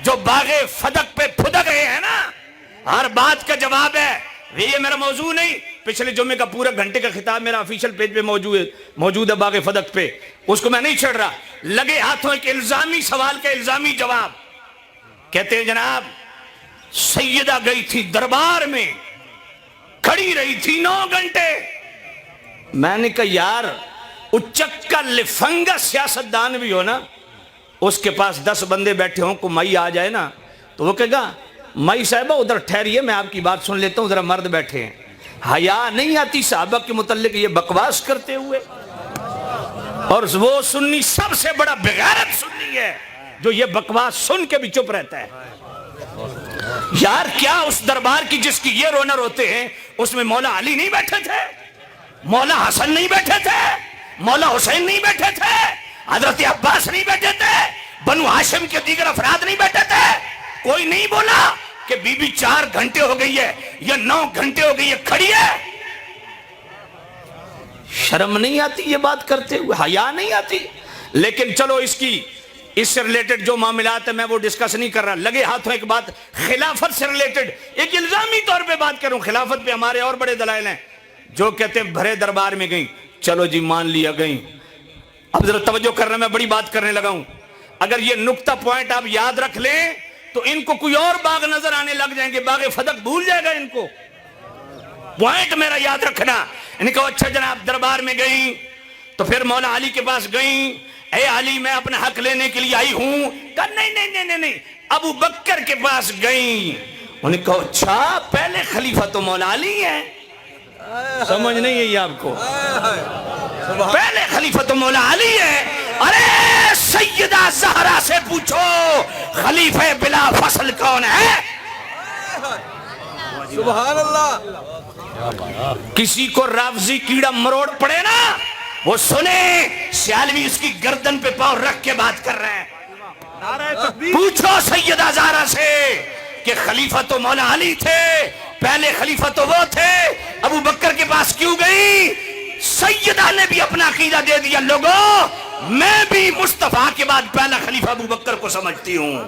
جو باغ فدق پہ پھدک رہے ہیں نا، ہر بات کا جواب ہے. یہ میرا موضوع نہیں، پچھلے جمعے کا پورا گھنٹے کا خطاب میرا آفیشل پیج پہ موجود ہے باغ فدق پہ، اس کو میں نہیں چھڑ رہا. لگے ہاتھوں ایک الزامی سوال کا الزامی جواب. کہتے ہیں جناب سیدہ گئی تھی دربار میں، کھڑی رہی تھی 9 گھنٹے. میں نے کہا یار اچکا لفنگا سیاستدان بھی ہو نا، اس کے پاس 10 بندے بیٹھے ہوں کو مائی آ جائے نا تو وہ کہے گا مائی صاحبہ ادھر ٹھہریے میں آپ کی بات سن لیتا ہوں، ذرا مرد بیٹھے ہیں. حیا نہیں آتی صحابہ کے متعلق یہ بکواس کرتے ہوئے؟ اور وہ سنی سب سے بڑا بغیرت سنی ہے جو یہ بکواس سن کے بھی چپ رہتا ہے. یار کیا اس دربار کی جس کی یہ رونر ہوتے ہیں اس میں مولا علی نہیں بیٹھے تھے؟ مولا حسن نہیں بیٹھے تھے؟ مولا حسین نہیں بیٹھے تھے؟ حضرت عباس نہیں بیٹھے تھے؟ بنو ہاشم کے دیگر افراد نہیں بیٹھے تھے؟ کوئی نہیں بولا کہ بی بی 4 گھنٹے ہو گئی ہے یا 9 گھنٹے ہو گئی ہے کھڑی ہے؟ شرم نہیں آتی یہ بات کرتے ہوئے؟ حیا نہیں آتی؟ لیکن چلو اس سے ریلیٹڈ جو معاملات ہیں میں وہ ڈسکس نہیں کر رہا. لگے ہاتھوں ایک بات خلافت سے ریلیٹڈ ایک الزامی طور پہ بات کروں. خلافت پہ ہمارے اور بڑے دلائل ہیں. جو کہتے ہیں بھرے دربار میں گئیں، چلو جی مان لیا گئیں. اب ذرا توجہ کرنا، میں بڑی بات کرنے لگا ہوں. اگر یہ نقطہ پوائنٹ آپ یاد رکھ لیں تو ان کو کوئی اور باغ نظر آنے لگ جائیں گے، باغ فدق بھول جائے گا ان کو. پوائنٹ میرا یاد رکھنا. ان کو اچھا جناب دربار میں گئیں تو پھر مولا علی کے پاس گئیں، اے علی میں اپنا حق لینے کے لیے آئی ہوں. کہا نہیں. ابو بکر کے پاس گئیں. انہوں نے کہا اچھا پہلے خلیفہ تو مولا علی ہیں. سمجھ نہیں ہے یہ آپ کو؟ پہلے خلیفہ تو مولا علی ہے. ارے سیدہ زہرا سے پوچھو خلیفہ بلا فصل کون ہے؟ سبحان اللہ. کسی کو رافضی کیڑا مروڑ پڑے نا وہ سنے سیالوی اس کی گردن پہ پاؤں رکھ کے بات کر رہے ہیں. پوچھو سیدہ زہرا سے کہ خلیفہ تو مولا علی تھے، پہلے خلیفہ تو وہ تھے، ابو بکر کے پاس کیوں گئی؟ سیدہ نے بھی اپنا عقیدہ دے دیا. لوگوں میں بھی مصطفیٰ کے بعد پہلا خلیفہ ابو بکر کو سمجھتی ہوں.